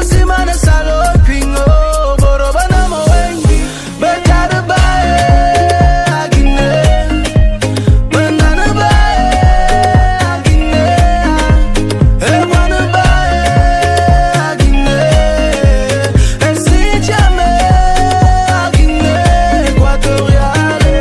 Masimane salo pingo boroba na mowengi betara bae agine banana bae agine ewana bae agine esi jame agine equatoriale.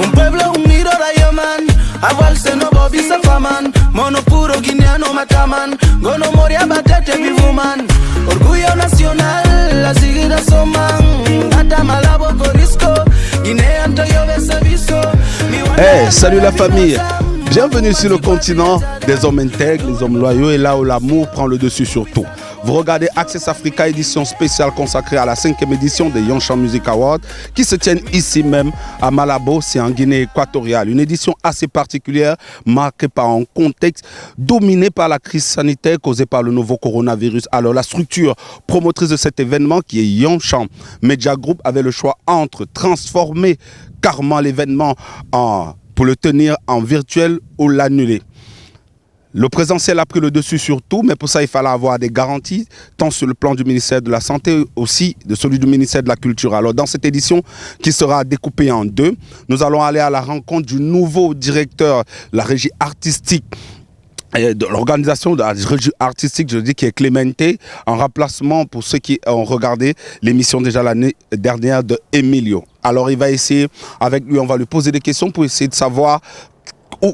Un pueblo unido Rayoman, avalse no bobi safaman, mono puro guineano mataman, gono moria batete vivuman, orgullo nacional, la seguida soman, gata malabo corisco, guinean toyo besaviso. Hey, salut la famille, bienvenue sur le continent des hommes intègres, les hommes loyaux et là où l'amour prend le dessus sur tout. Vous regardez Access Africa, édition spéciale consacrée à la 5e édition des Yongshan Music Awards qui se tiennent ici même à Malabo, c'est en Guinée équatoriale. Une édition assez particulière marquée par un contexte dominé par la crise sanitaire causée par le nouveau coronavirus. Alors la structure promotrice de cet événement qui est Yongshan Media Group avait le choix entre transformer carrément l'événement pour le tenir en virtuel ou l'annuler. Le présentiel a pris le dessus sur tout, mais pour ça, il fallait avoir des garanties, tant sur le plan du ministère de la Santé, aussi de celui du ministère de la Culture. Alors, dans cette édition qui sera découpée en deux, nous allons aller à la rencontre du nouveau directeur de la régie artistique, de l'organisation de la régie artistique, je dis, qui est Clemente, en remplacement pour ceux qui ont regardé l'émission déjà l'année dernière de Emilio. Alors, il va essayer, avec lui, on va lui poser des questions pour essayer de savoir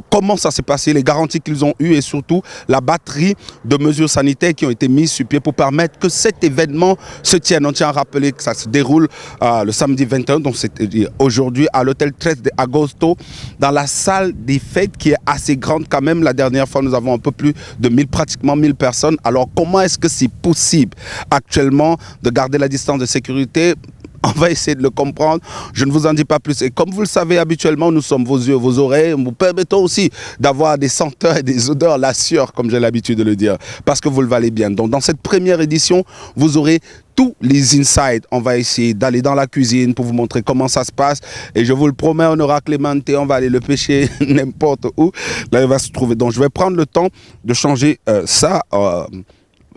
comment ça s'est passé, les garanties qu'ils ont eues et surtout la batterie de mesures sanitaires qui ont été mises sur pied pour permettre que cet événement se tienne. On tient à rappeler que ça se déroule le samedi 21, donc c'est aujourd'hui à l'hôtel 13 de Agosto, dans la salle des fêtes qui est assez grande quand même. La dernière fois, nous avons un peu plus de 1000, pratiquement 1000 personnes. Alors comment est-ce que c'est possible actuellement de garder la distance de sécurité? On va essayer de le comprendre. Je ne vous en dis pas plus. Et comme vous le savez, habituellement, nous sommes vos yeux, vos oreilles. Nous permettons aussi d'avoir des senteurs et des odeurs la sueur, comme j'ai l'habitude de le dire, parce que vous le valez bien. Donc, dans cette première édition, vous aurez tous les insights. On va essayer d'aller dans la cuisine pour vous montrer comment ça se passe. Et je vous le promets, on aura Clemente, on va aller le pêcher n'importe où. Là, il va se trouver. Donc, je vais prendre le temps de changer ça.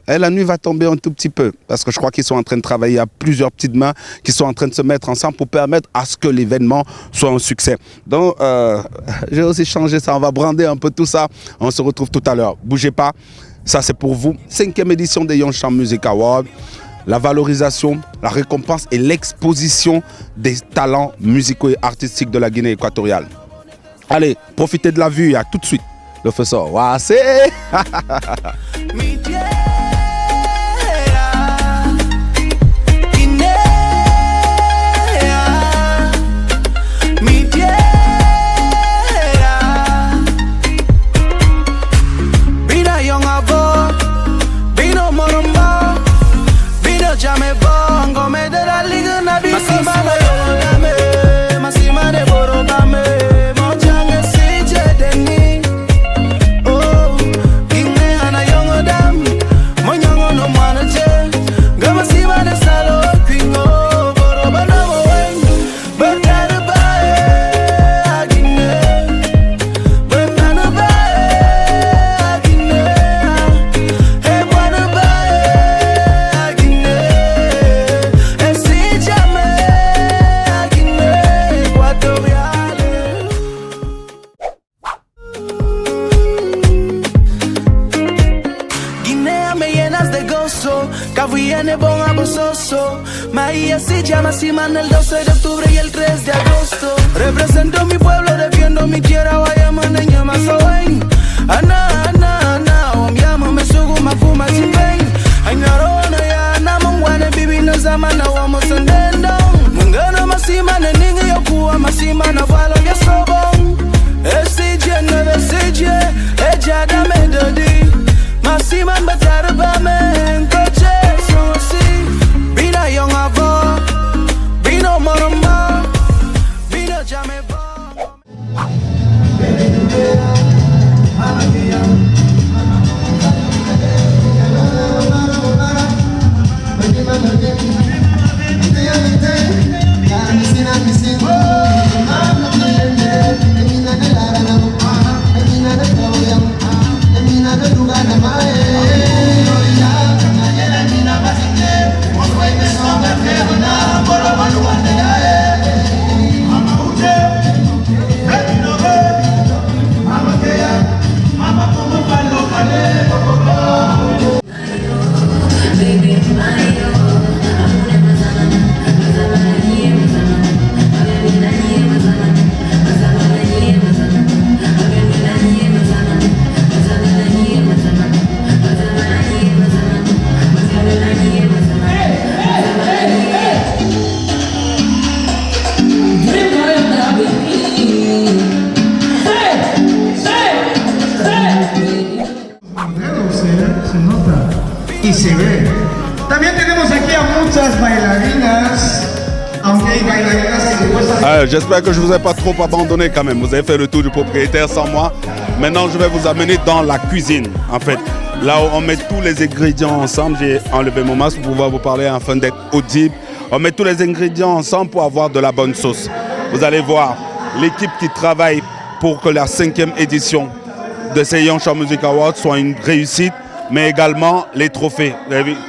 Et la nuit va tomber un tout petit peu parce que je crois qu'ils sont en train de travailler à plusieurs petites mains qui sont en train de se mettre ensemble pour permettre à ce que l'événement soit un succès. Donc, j'ai aussi changé ça. On va brander un peu tout ça. On se retrouve tout à l'heure. Bougez pas. Ça, c'est pour vous. 5e édition des Yongshan Music Awards. La valorisation, la récompense et l'exposition des talents musicaux et artistiques de la Guinée équatoriale. Allez, profitez de la vue. À tout de suite. Le feu sort. Wow, c'est... El 12 de octubre y el 3 de agosto. Represento mi pueblo, defiendo mi tierra. Vaya mandeña más oen. Ana, ana, ana. Wambiamo me sugu mafuma simben. Ay narona ya na mungwane bibi no zamana wamo sandendo. Mungana masima ne ningi yokuwa masima na valo ya sobon. SJ neve SJ. Eja da medodi. Masima mbatara ba men. Koche so si. Bina young avo. se nota y se ve. También tenemos aquí a muchas bailarinas, aunque hay bailarinas que después... J'espère que je ne vous ai pas trop abandonné quand même. Vous avez fait le tour du propriétaire sans moi. Maintenant, je vais vous amener dans la cuisine, en fait. Là où on met tous les ingrédients ensemble. J'ai enlevé mon masque pour pouvoir vous parler afin d'être audible. On met tous les ingrédients ensemble pour avoir de la bonne sauce. Vous allez voir l'équipe qui travaille pour que la 5e édition de ces Young Cham Music Awards soit une réussite, mais également les trophées.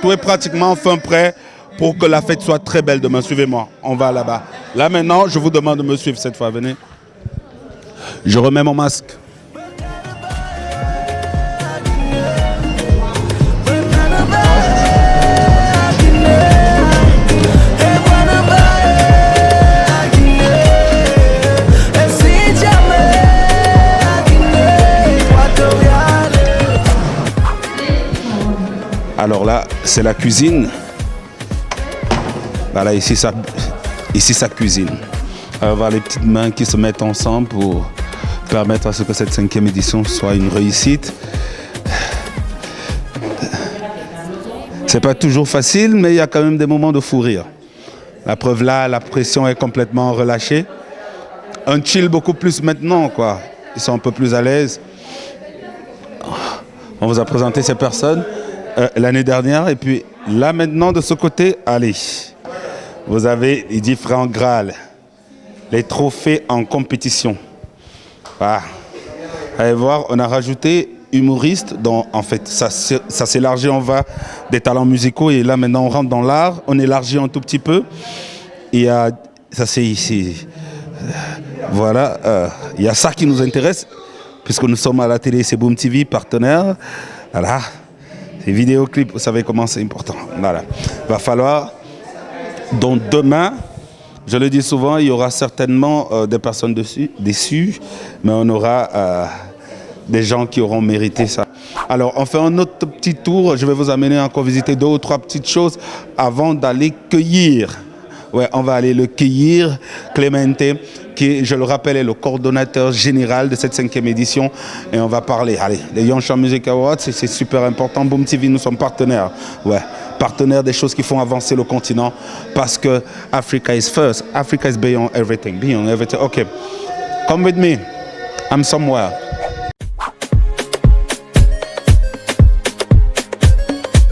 Tout est pratiquement fin prêt pour que la fête soit très belle demain. Suivez-moi, on va là-bas. Là maintenant, je vous demande de me suivre cette fois. Venez. Je remets mon masque. Alors là, c'est la cuisine. Voilà, ici ça cuisine. On va voir les petites mains qui se mettent ensemble pour permettre à ce que cette 5e édition soit une réussite. C'est pas toujours facile, mais il y a quand même des moments de fou rire. La preuve là, la pression est complètement relâchée. Un chill beaucoup plus maintenant, quoi. Ils sont un peu plus à l'aise. On vous a présenté ces personnes l'année dernière, et puis là maintenant de ce côté, allez, vous avez les différents grades, les trophées en compétition. Voilà. Allez voir, on a rajouté humoriste, dont en fait ça s'élargit, on va des talents musicaux, et là maintenant on rentre dans l'art, on élargit un tout petit peu. Et ça c'est ici, voilà, il y a ça qui nous intéresse, puisque nous sommes à la télé, c'est Boom TV, partenaire. Voilà. Les vidéoclips, vous savez comment c'est important. Voilà. Il va falloir, donc demain, je le dis souvent, il y aura certainement des personnes déçues, mais on aura des gens qui auront mérité ça. Alors, on fait un autre petit tour. Je vais vous amener encore visiter 2 ou 3 petites choses avant d'aller cueillir. Ouais, on va aller le cueillir, Clemente, qui, je le rappelle, est le coordonnateur général de cette 5e édition. Et on va parler, allez, les Young Cham Music Awards, c'est super important. Boom TV, nous sommes partenaires. Ouais, partenaires des choses qui font avancer le continent. Parce que Africa is first. Africa is beyond everything. Beyond everything. OK. Come with me. I'm somewhere.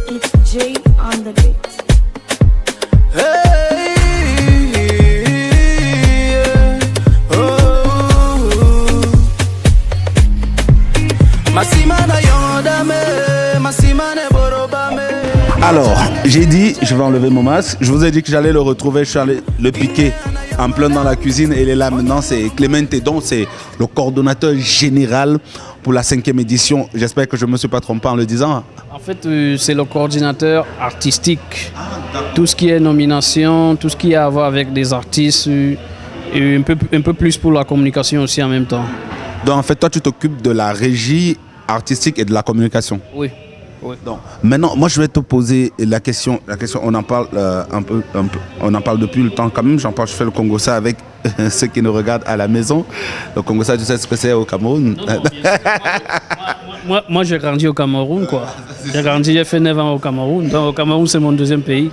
It's Jay on the beat. Alors, j'ai dit, je vais enlever mon masque. Je vous ai dit que j'allais le retrouver, je suis allé le piquer en plein dans la cuisine. Et il est là maintenant, c'est Clemente, donc c'est le coordonnateur général pour la 5e édition. J'espère que je ne me suis pas trompé en le disant. En fait, c'est le coordinateur artistique. Tout ce qui est nomination, tout ce qui a à voir avec des artistes, et un peu plus pour la communication aussi en même temps. Donc en fait, toi, tu t'occupes de la régie artistique et de la communication. Oui. Oui. Donc, maintenant, moi, je vais te poser la question. La question, on en parle un peu, on en parle depuis le temps quand même. Je fais le Congossa avec ceux qui nous regardent à la maison. Le Congossa, tu sais ce que c'est au Cameroun? Non, moi, j'ai grandi au Cameroun, quoi. J'ai fait 9 ans au Cameroun. Donc, au Cameroun, c'est mon 2e pays.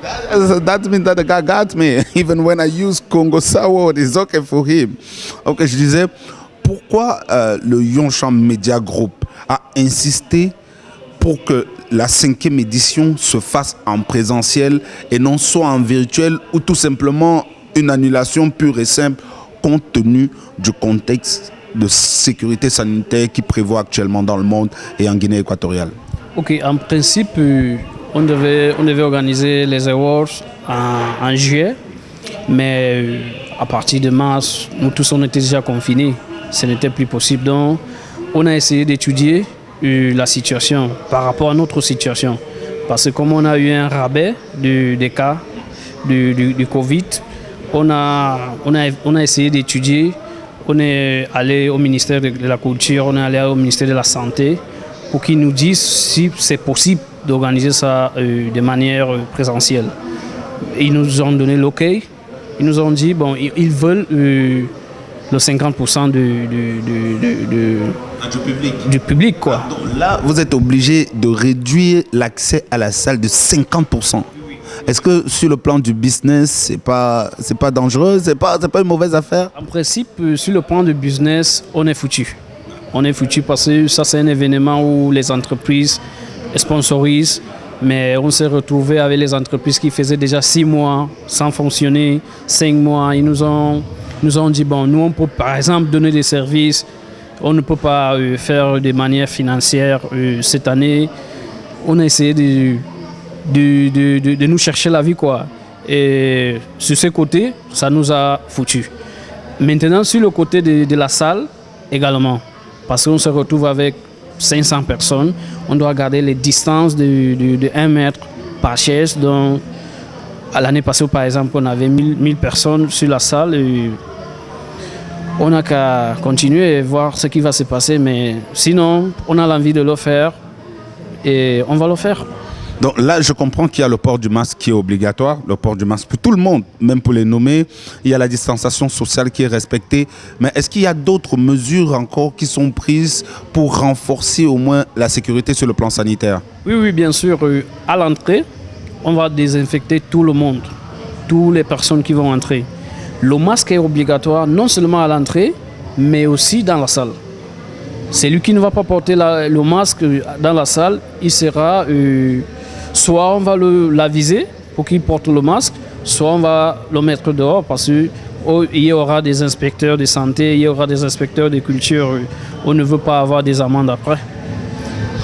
That means that the guy got me. Even when I use Congossa word, it's okay for him. Ok, je disais, pourquoi le Young Cham Media Group a insisté pour que la 5e édition se fasse en présentiel et non soit en virtuel, ou tout simplement une annulation pure et simple compte tenu du contexte de sécurité sanitaire qui prévaut actuellement dans le monde et en Guinée équatoriale? Ok, en principe, on devait organiser les awards en juillet, mais à partir de mars, nous tous on était déjà confinés. Ce n'était plus possible. Donc, on a essayé d'étudier la situation par rapport à notre situation. Parce que comme on a eu un rabais des cas du Covid, on a essayé d'étudier. On est allé au ministère de la Culture, on est allé au ministère de la Santé pour qu'ils nous disent si c'est possible d'organiser ça de manière présentielle. Ils nous ont donné l'OK. Ils nous ont dit bon, ils veulent le 50% Du public, quoi. Donc là, vous êtes obligé de réduire l'accès à la salle de 50%. Est-ce que sur le plan du business, c'est pas dangereux, c'est pas une mauvaise affaire? En principe, sur le plan du business, on est foutu. On est foutu parce que ça, c'est un événement où les entreprises sponsorisent, mais on s'est retrouvé avec les entreprises qui faisaient déjà 6 mois sans fonctionner, 5 mois. Ils nous ont dit, bon, nous, on peut par exemple donner des services, on ne peut pas faire de manière financière cette année. On a essayé de nous chercher la vie, quoi. Et sur ce côté, ça nous a foutu. Maintenant, sur le côté de la salle, également, parce qu'on se retrouve avec 500 personnes, on doit garder les distances de 1 mètre par chaise. Donc, à l'année passée, par exemple, on avait 1000 personnes sur la salle. Et on n'a qu'à continuer et voir ce qui va se passer. Mais sinon, on a l'envie de le faire et on va le faire. Donc là, je comprends qu'il y a le port du masque qui est obligatoire, le port du masque pour tout le monde, même pour les nommer. Il y a la distanciation sociale qui est respectée. Mais est-ce qu'il y a d'autres mesures encore qui sont prises pour renforcer au moins la sécurité sur le plan sanitaire? Oui, bien sûr. À l'entrée, on va désinfecter tout le monde, toutes les personnes qui vont entrer. Le masque est obligatoire non seulement à l'entrée, mais aussi dans la salle. Celui qui ne va pas porter le masque dans la salle, il sera... soit on va l'aviser pour qu'il porte le masque, soit on va le mettre dehors parce qu'il y aura des inspecteurs de santé, il y aura des inspecteurs de culture. On ne veut pas avoir des amendes après.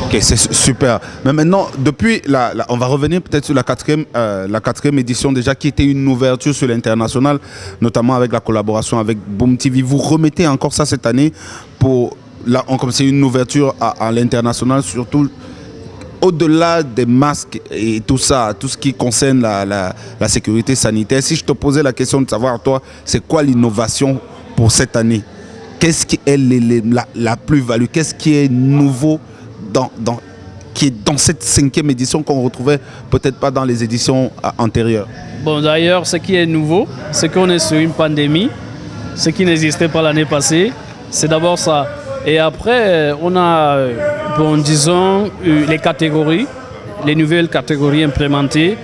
Ok, c'est super. Mais maintenant, depuis, on va revenir peut-être sur la quatrième édition déjà, qui était une ouverture sur l'international, notamment avec la collaboration avec Boom TV. Vous remettez encore ça cette année pour, là, comme c'est une ouverture à l'international, surtout au-delà des masques et tout ça, tout ce qui concerne la sécurité sanitaire. Si je te posais la question de savoir, toi, c'est quoi l'innovation pour cette année? Qu'est-ce qui est la plus-value? Qu'est-ce qui est nouveau qui est dans cette 5e édition qu'on ne retrouvait peut-être pas dans les éditions antérieures? Bon, d'ailleurs, ce qui est nouveau, c'est qu'on est sur une pandémie, ce qui n'existait pas l'année passée. C'est d'abord ça. Et après, on a, disons, les catégories, les nouvelles catégories implémentées.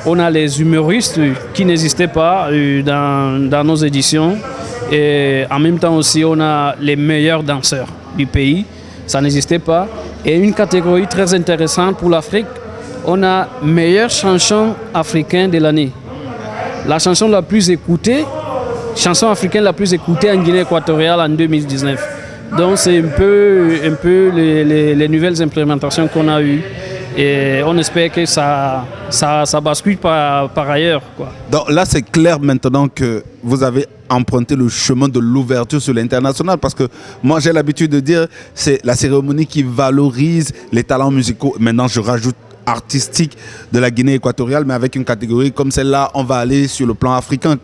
On a les humoristes qui n'existaient pas dans nos éditions. Et en même temps aussi, on a les meilleurs danseurs du pays. Ça n'existait pas. Et une catégorie très intéressante pour l'Afrique, on a meilleur chanson africain de l'année. La chanson la plus écoutée, chanson africaine la plus écoutée en Guinée équatoriale en 2019. Donc c'est un peu les nouvelles implémentations qu'on a eues. Et on espère que ça bascule par ailleurs, quoi. Donc là, c'est clair maintenant que vous avez emprunté le chemin de l'ouverture sur l'international, parce que moi, j'ai l'habitude de dire c'est la cérémonie qui valorise les talents musicaux. Maintenant, je rajoute artistique de la Guinée équatoriale, mais avec une catégorie comme celle-là, on va aller sur le plan africain.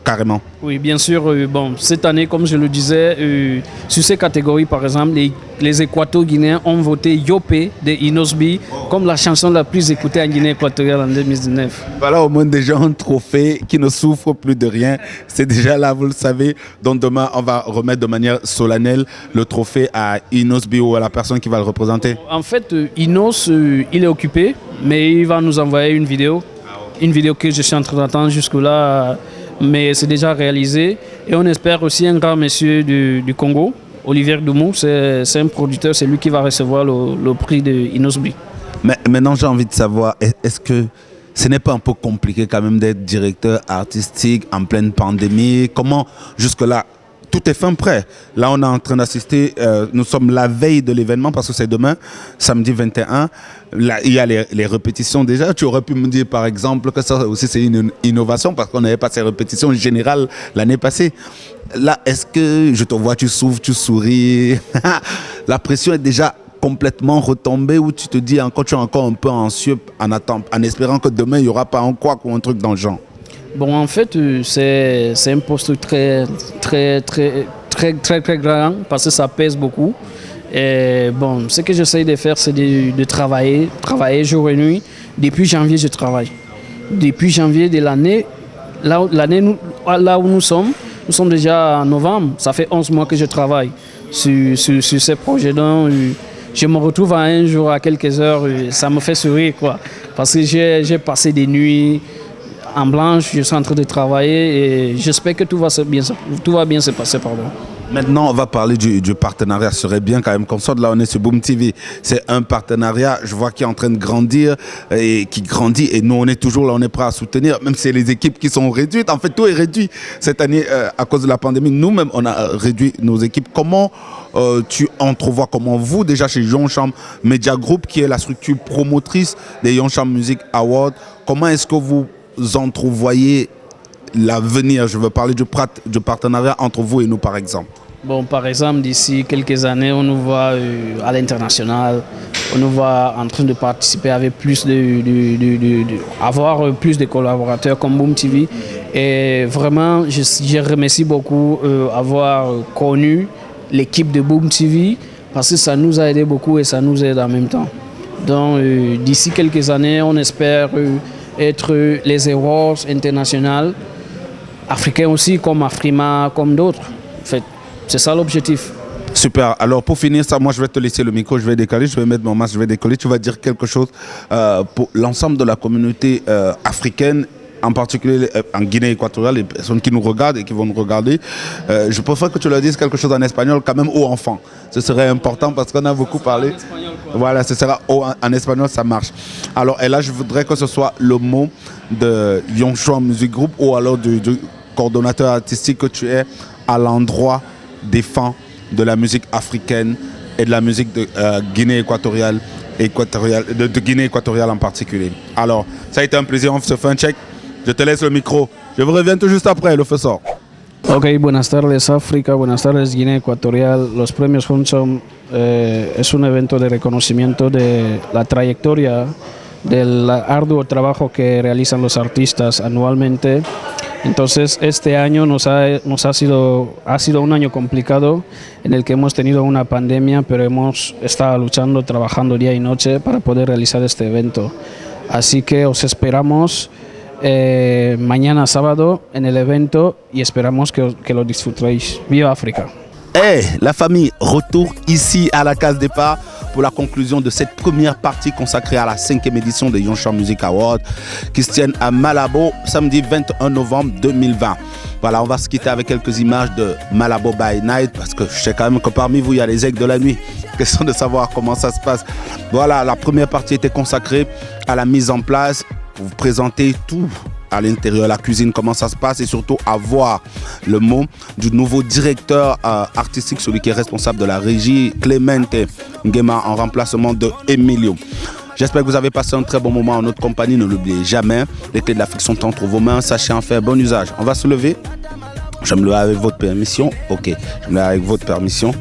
Carrément. Oui, bien sûr. Cette année, comme je le disais, sur ces catégories, par exemple, les Équato-Guinéens ont voté Yopé de Inosbi comme la chanson la plus écoutée en Guinée équatoriale en 2019. Voilà au moins déjà un trophée qui ne souffre plus de rien. C'est déjà là, vous le savez. Donc demain, on va remettre de manière solennelle le trophée à Inosbi ou à la personne qui va le représenter. En fait, Inos, il est occupé, mais il va nous envoyer une vidéo. Une vidéo que je suis en train d'attendre jusque-là. Mais c'est déjà réalisé. Et on espère aussi un grand monsieur du Congo, Olivier Doumou, c'est un producteur, c'est lui qui va recevoir le prix de Inosbi. Mais maintenant, j'ai envie de savoir, est-ce que ce n'est pas un peu compliqué quand même d'être directeur artistique en pleine pandémie? Comment jusque-là? Tout est fin prêt. Là, on est en train d'assister, nous sommes la veille de l'événement parce que c'est demain, samedi 21. Là, il y a les répétitions déjà. Tu aurais pu me dire, par exemple, que ça aussi c'est une innovation parce qu'on n'avait pas ces répétitions générales l'année passée. Là, est-ce que je te vois, tu souffles, tu souris? La pression est déjà complètement retombée ou tu te dis encore, tu es encore un peu anxieux en espérant que demain, il n'y aura pas un couac ou un truc dans le genre? Bon, en fait, c'est un poste très grand parce que ça pèse beaucoup. Et bon, ce que j'essaie de faire, c'est de travailler jour et nuit. Depuis janvier, je travaille. Depuis janvier de l'année, là où nous sommes déjà en novembre, ça fait 11 mois que je travaille. sur ces projets. Donc, je me retrouve un jour à quelques heures, ça me fait sourire, quoi. Parce que j'ai passé des nuits en blanche, je suis en train de travailler et j'espère que tout va bien se passer. Pardon. Maintenant, on va parler du partenariat. Ce serait bien quand même qu'on sorte là, on est sur Boom TV. C'est un partenariat, je vois, qui est en train de grandir et qui grandit. Et nous, on est toujours là, on est prêt à soutenir, même si c'est les équipes qui sont réduites. En fait, tout est réduit cette année à cause de la pandémie. Nous-mêmes, on a réduit nos équipes. Comment tu entrevois, comment vous, déjà chez Yoncham Media Group, qui est la structure promotrice des Yoncham Music Awards, comment est-ce que vous entrevoyez l'avenir? Je veux parler du partenariat entre vous et nous, par exemple. Bon, par exemple, d'ici quelques années, on nous voit à l'international, on nous voit en train de participer avec avoir plus de collaborateurs comme Boom TV. Et vraiment, je remercie beaucoup avoir connu l'équipe de Boom TV parce que ça nous a aidé beaucoup et ça nous aide en même temps. Donc, d'ici quelques années, on espère être les awards internationaux, africains aussi, comme Afrima, comme d'autres. En fait, c'est ça l'objectif. Super. Alors, pour finir ça, moi, je vais te laisser le micro, je vais décaler, je vais mettre mon masque, je vais décoller. Tu vas dire quelque chose pour l'ensemble de la communauté africaine, en particulier en Guinée équatoriale, les personnes qui nous regardent et qui vont nous regarder. Je préfère que tu leur dises quelque chose en espagnol quand même aux enfants. Ce serait important parce qu'on a beaucoup parlé. Voilà, ce sera en espagnol, ça marche. Alors, et là, je voudrais que ce soit le mot de Yoncham Music Group ou alors du coordonnateur artistique que tu es à l'endroit des fans de la musique africaine et de la musique de Guinée équatoriale, de Guinée équatoriale en particulier. Alors, ça a été un plaisir, on se fait un check. Je te laisse le micro. Je vous reviens tout juste après, le feu sort. Ok, buenas tardes África, buenas tardes Guinea Ecuatorial. Los premios Yoncham es un evento de reconocimiento de la trayectoria, del arduo trabajo que realizan los artistas anualmente. Entonces este año ha sido un año complicado en el que hemos tenido una pandemia, pero hemos estado luchando, trabajando día y noche para poder realizar este evento. Así que os esperamos mañana sábado en el evento y esperamos que lo disfrutéis. ¡Viva África! Hey, la famille, retour ici à la case départ pour la conclusion de cette première partie consacrée à la 5e édition des Yoncham Music Awards qui se tiennent à Malabo samedi 21 novembre 2020. Voilà, on va se quitter avec quelques images de Malabo by Night parce que je sais quand même que parmi vous, il y a les aigles de la nuit. Question de savoir comment ça se passe. Voilà, la première partie était consacrée à la mise en place pour vous présenter tout à l'intérieur, la cuisine, comment ça se passe et surtout avoir le mot du nouveau directeur artistique, celui qui est responsable de la régie, Clemente Nguema, en remplacement de Emilio. J'espère que vous avez passé un très bon moment en notre compagnie. Ne l'oubliez jamais, les clés de l'Afrique sont entre vos mains. Sachez en faire bon usage. On va se lever. Je me lève avec votre permission. Ok, je me lève avec votre permission.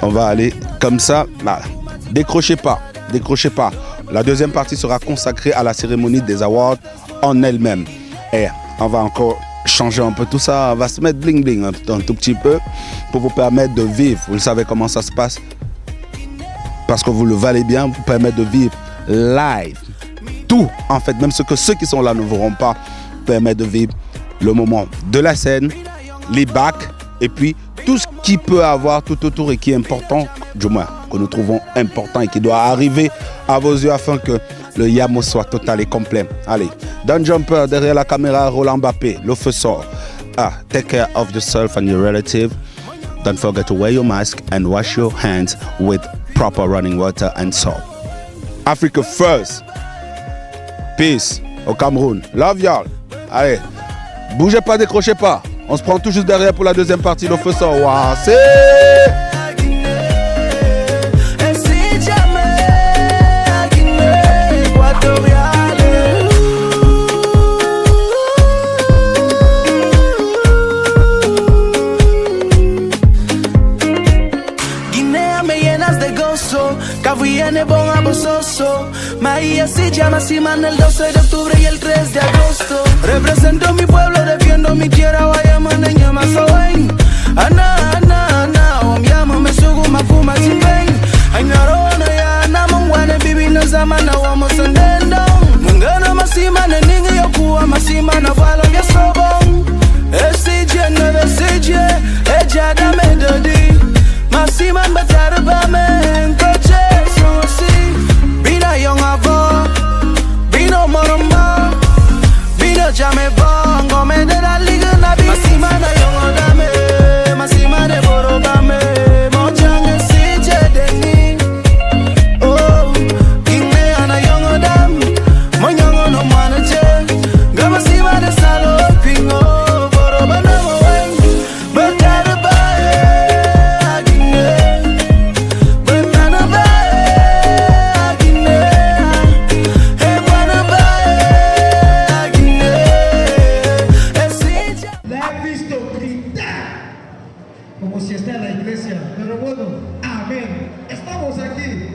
On va aller comme ça. Voilà. Décrochez pas, décrochez pas. La deuxième partie sera consacrée à la cérémonie des awards en elle-même. Et on va encore changer un peu tout ça. On va se mettre bling bling un tout petit peu pour vous permettre de vivre. Vous savez comment ça se passe. Parce que vous le valez bien, vous permettre de vivre live. Tout, en fait, même ce que ceux qui sont là ne verront pas, permet de vivre le moment de la scène, les bacs, et puis tout ce qui peut avoir tout autour et qui est important, du moins, que nous trouvons important et qui doit arriver à vos yeux afin que le yamo soit total et complet. Allez, Don Jumper derrière la caméra, Roland Mbappé, le feu sort. Take care of yourself and your relative. Don't forget to wear your mask and wash your hands with proper running water and soap. Africa first. Peace au Cameroun. Love y'all. Allez, bougez pas, décrochez pas. On se prend tout juste derrière pour la deuxième partie. Le feu sort. Wow, c'est... Viene bon abososo. Maía se llama Siman el 12 de octubre y el 3 de agosto. Represento mi pueblo, defiendo mi tierra. Vaya maneña más oen. Ana, ana, ana. Omyama me sugu mafuma simben. Ay narona ya na mungwane bibi na zamana wa mosandendo. Mungana masimane ningi yokuwa masimana valo ya sobon. SJ 9 SJ. Eja da medodi. si man beter ba men coche so si bina young avo bino moroma bino jame bongo me de la liga na bi si man young dame masi man de boroba me mo change si je deni oh kinge ana young dam mo young no manaje gama si man de salo pingo boroba na mo beter ba como si está en la iglesia, pero bueno, amén, estamos aquí.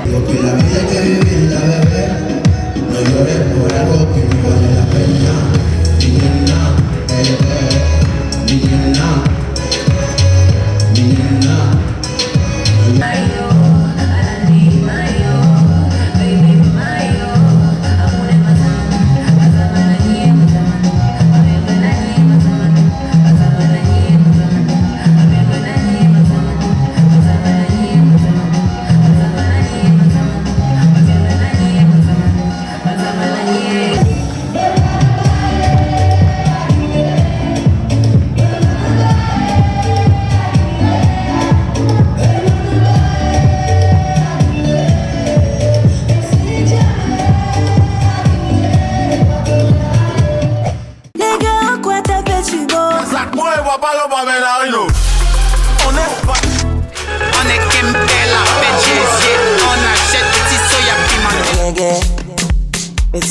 Digo que la vida hay que vivirla, bebé, no llores por algo que no vale la pena. Niña, niña, niña. Palo pa' ver, no.